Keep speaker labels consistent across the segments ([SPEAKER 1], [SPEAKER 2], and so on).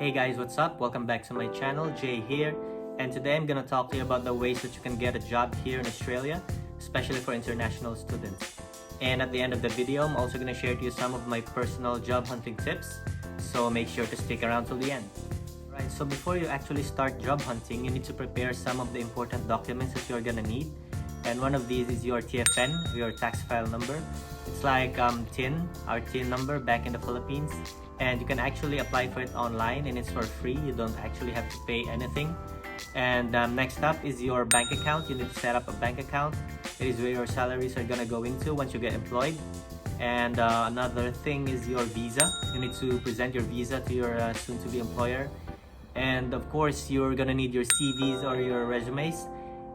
[SPEAKER 1] Hey guys, what's up? Welcome back to my channel, Jay here, and today I'm gonna talk to you about the ways that you can get a job here in Australia, especially for international students. And at the end of the video, I'm also gonna share to you some of my personal job hunting tips, so make sure to stick around till the end. Right, so before you actually start job hunting, you need to prepare some of the important documents that you're gonna need. And one of these is your TFN, your tax file number. It's like TIN, our TIN number back in the Philippines. And you can actually apply for it online and it's for free. You don't actually have to pay anything. And next up is your bank account. You need to set up a bank account. It is where your salaries are gonna go into once you get employed. And another thing is your visa. You need to present your visa to your soon-to-be employer. And of course, you're gonna need your CVs or your resumes,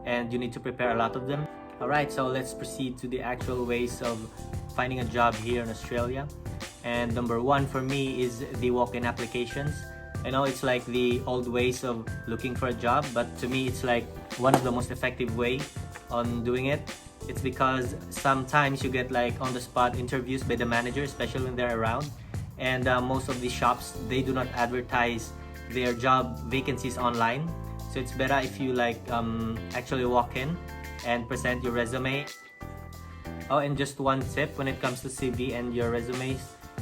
[SPEAKER 1] and you need to prepare a lot of them. Alright, so let's proceed to the actual ways of finding a job here in Australia. And number one for me is the walk-in applications. I know it's like the old ways of looking for a job, but to me it's like one of the most effective way on doing it. It's because sometimes you get like on-the-spot interviews by the manager, especially when they're around. And most of the shops, they do not advertise their job vacancies online. So it's better if you like actually walk in and present your resume. Oh, and just one tip when it comes to CV and your resumes,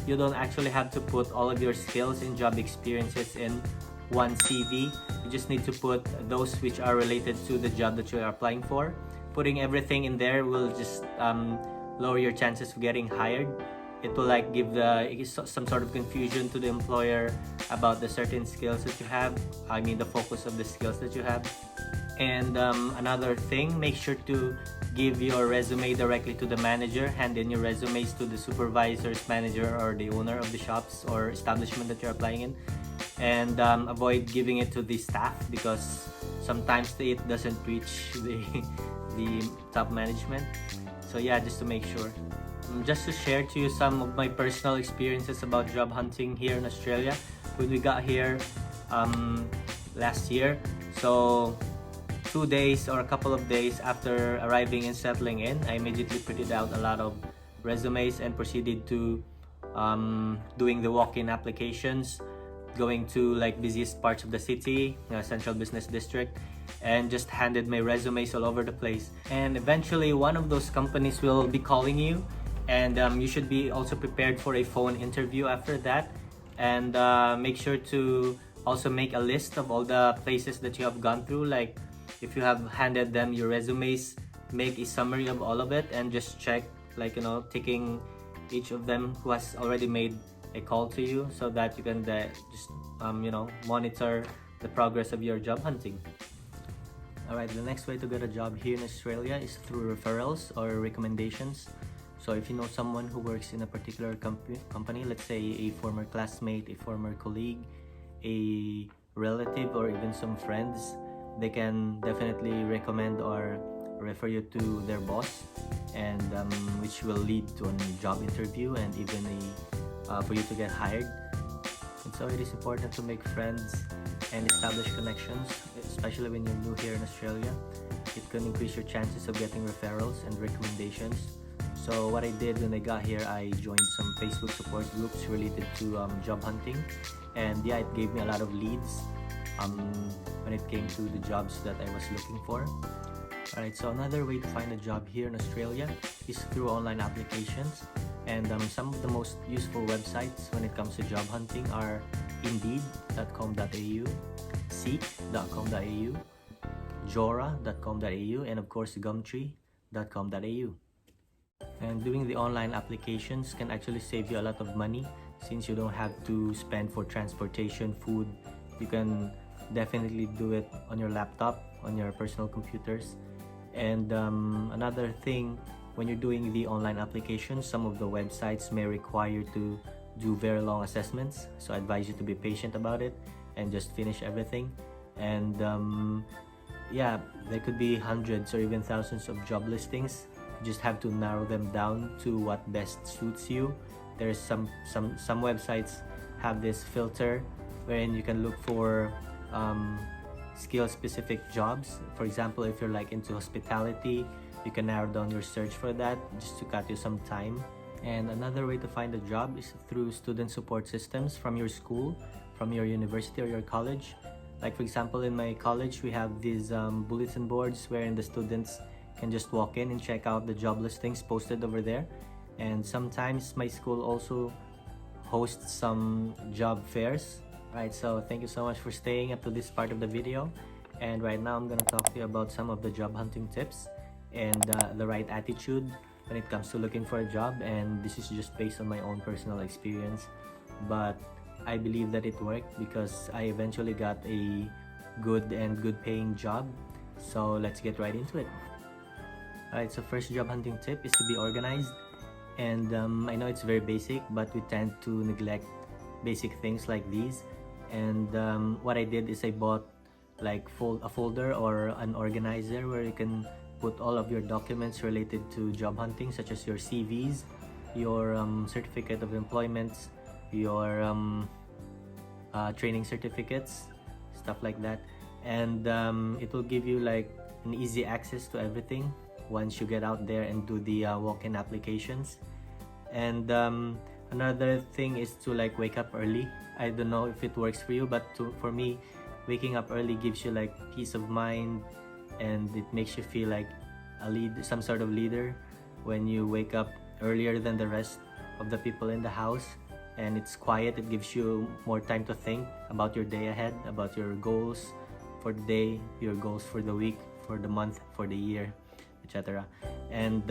[SPEAKER 1] you don't actually have to put all of your skills and job experiences in one CV. You just need to put those which are related to the job that you are applying for. Putting everything in there will just lower your chances of getting hired. It will like give some sort of confusion to the employer about the certain skills that you have. I mean the focus of the skills that you have. And another thing, make sure to give your resume directly to the manager. Hand in your resumes to the supervisors, manager, or the owner of the shops or establishment that you're applying in. And avoid giving it to the staff because sometimes it doesn't reach the top management. So yeah, just to make sure. Just to share to you some of my personal experiences about job hunting here in Australia. When we got here last year, so 2 days or a couple of days after arriving and settling in, I immediately printed out a lot of resumes and proceeded to doing the walk-in applications, going to like busiest parts of the city, central business district, and just handed my resumes all over the place. And eventually one of those companies will be calling you, and you should be also prepared for a phone interview after that. And make sure to also make a list of all the places that you have gone through. Like if you have handed them your resumes, make a summary of all of it and just check, like, ticking each of them who has already made a call to you, so that you can just monitor the progress of your job hunting. Alright, the next way to get a job here in Australia is through referrals or recommendations. So if you know someone who works in a particular company, let's say a former classmate, a former colleague, a relative, or even some friends, they can definitely recommend or refer you to their boss, and which will lead to a job interview and even for you to get hired. And so it is important to make friends and establish connections, especially when you're new here in Australia. It can increase your chances of getting referrals and recommendations. So what I did when I got here, I joined some Facebook support groups related to job hunting, and yeah, it gave me a lot of leads when it came to the jobs that I was looking for. Alright, so another way to find a job here in Australia is through online applications. And some of the most useful websites when it comes to job hunting are Indeed.com.au, Seek.com.au, Jora.com.au, and of course Gumtree.com.au. And doing the online applications can actually save you a lot of money, since you don't have to spend for transportation, food. You can definitely do it on your laptop, on your personal computers. And another thing, when you're doing the online applications, some of the websites may require you to do very long assessments, so I advise you to be patient about it and just finish everything. And yeah, there could be hundreds or even thousands of job listings. You just have to narrow them down to what best suits you. There's some websites have this filter wherein you can look for skill specific jobs. For example, if you're like into hospitality, you can narrow down your search for that just to cut you some time. And another way to find a job is through student support systems from your school, from your university or your college. Like for example, in my college, we have these bulletin boards wherein the students can just walk in and check out the job listings posted over there. And sometimes my school also hosts some job fairs. Right, so thank you so much for staying up to this part of the video. And right now I'm gonna talk to you about some of the job hunting tips and the right attitude when it comes to looking for a job. And this is just based on my own personal experience, but I believe that it worked because I eventually got a good paying job. So let's get right into it. Alright, so first job hunting tip is to be organized. And I know it's very basic, but we tend to neglect basic things like these. And what I did is I bought like a folder or an organizer where you can put all of your documents related to job hunting, such as your CVs, your certificate of employment, your training certificates, stuff like that. And it will give you like an easy access to everything once you get out there and do the walk-in applications. And another thing is to like wake up early. I don't know if it works for you, but for me, waking up early gives you like peace of mind, and it makes you feel like some sort of leader when you wake up earlier than the rest of the people in the house. And it's quiet. It gives you more time to think about your day ahead, about your goals for the day, your goals for the week, for the month, for the year, etc. And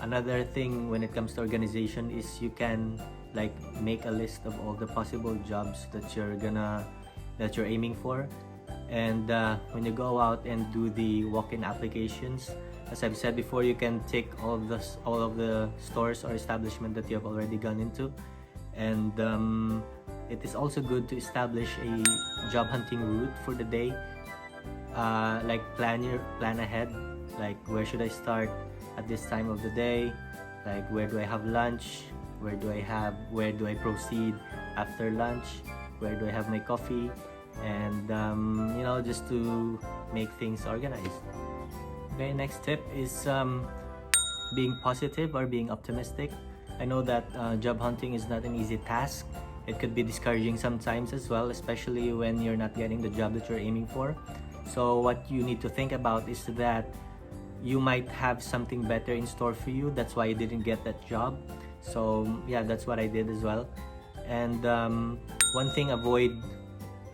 [SPEAKER 1] another thing when it comes to organization is you can like make a list of all the possible jobs that you're aiming for. And when you go out and do the walk-in applications, as I've said before, you can tick all of the stores or establishment that you have already gone into. And it is also good to establish a job hunting route for the day. Like plan ahead, like where should I start at this time of the day, like where do I have lunch, where do I proceed after lunch, where do I have my coffee, and just to make things organized. Okay, next tip is being positive or being optimistic. I know that job hunting is not an easy task. It could be discouraging sometimes as well, especially when you're not getting the job that you're aiming for. So what you need to think about is that you might have something better in store for you. That's why you didn't get that job. So yeah, that's what I did as well. And one thing, avoid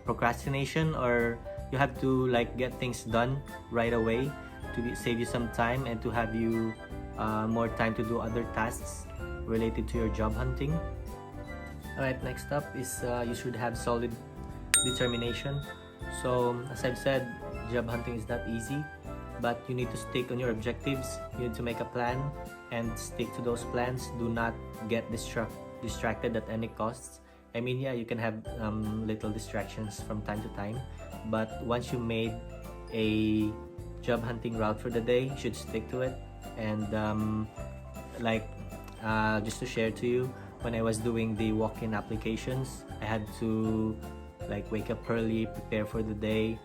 [SPEAKER 1] procrastination, or you have to like get things done right away to save you some time and to have you more time to do other tasks related to your job hunting. Alright, next up is you should have solid determination. So as I've said, job hunting is not easy, but you need to stick on your objectives. You need to make a plan and stick to those plans. Do not get distracted at any costs. I mean, yeah, you can have little distractions from time to time, but once you made a job hunting route for the day, you should stick to it. And just to share to you, when I was doing the walk-in applications, I had to like wake up early, prepare for the day,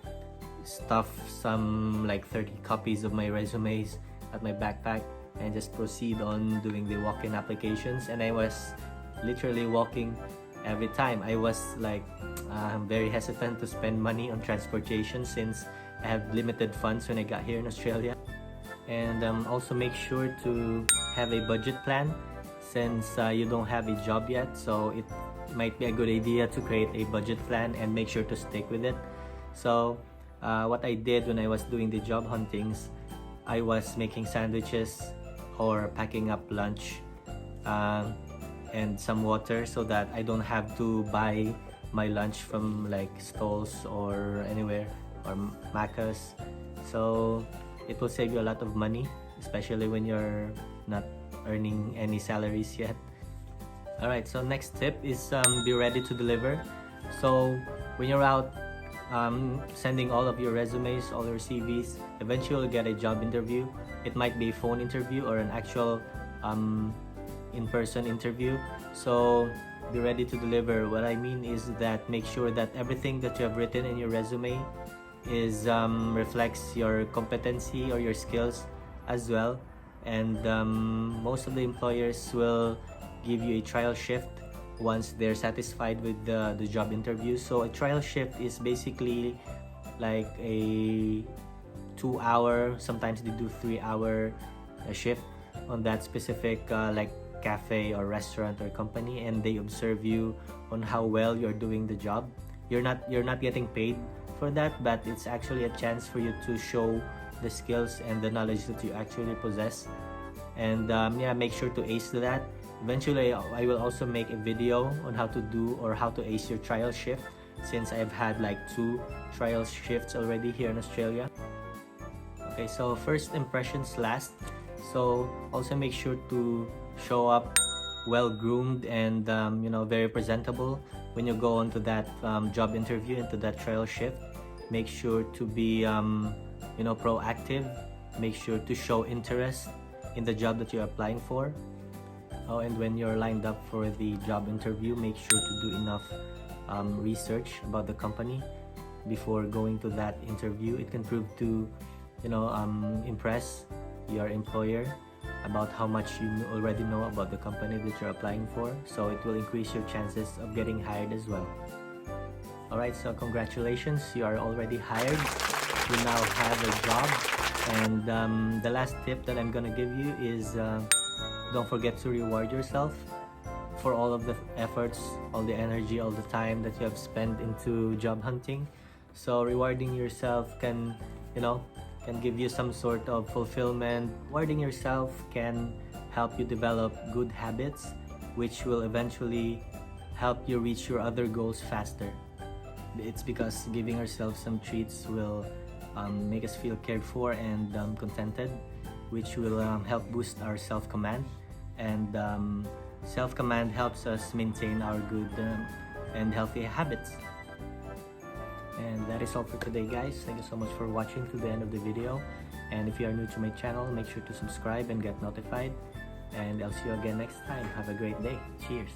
[SPEAKER 1] stuff some like 30 copies of my resumes at my backpack, and just proceed on doing the walk-in applications. And I was literally walking every time. I was like very hesitant to spend money on transportation since I have limited funds when I got here in Australia. And also make sure to have a budget plan since you don't have a job yet. So it might be a good idea to create a budget plan and make sure to stick with it. So what I did when I was doing the job huntings, I was making sandwiches or packing up lunch and some water so that I don't have to buy my lunch from like stalls or anywhere or Macca's. So it will save you a lot of money, especially when you're not earning any salaries yet. Alright, so next tip is be ready to deliver. So when you're out sending all of your resumes, all your CVs, eventually you'll get a job interview. It might be a phone interview or an actual in-person interview. So be ready to deliver. What I mean is that make sure that everything that you have written in your resume is reflects your competency or your skills as well. And most of the employers will give you a trial shift, 2 to 3 days, and once they're satisfied with the job interview. So a trial shift is basically like a 2 hour, sometimes they do 3 hour shift on that specific like cafe or restaurant or company, and they observe you on how well you're doing the job. You're not getting paid for that, but it's actually a chance for you to show the skills and the knowledge that you actually possess. And yeah, make sure to ace that. Eventually I will also make a video on how to do or how to ace your trial shift, since I've had like 2 trial shifts already here in Australia. Okay, so first impressions last. So also make sure to show up well groomed and very presentable when you go onto that job interview, into that trial shift. Make sure to be proactive. Make sure to show interest in the job that you're applying for. Oh, and when you're lined up for the job interview, make sure to do enough research about the company before going to that interview. It can prove to impress your employer about how much you already know about the company that you're applying for, so it will increase your chances of getting hired as well. Alright, so congratulations, you are already hired. You now have a job. And the last tip that I'm gonna give you is don't forget to reward yourself for all of the efforts, all the energy, all the time that you have spent into job hunting. So rewarding yourself can give you some sort of fulfillment. Rewarding yourself can help you develop good habits, which will eventually help you reach your other goals faster. It's because giving ourselves some treats will make us feel cared for and contented, which will help boost our self-command. And self-command helps us maintain our good and healthy habits. And that is all for today, guys. Thank you so much for watching to the end of the video. And if you are new to my channel, make sure to subscribe and get notified. And I'll see you again next time. Have a great day. Cheers.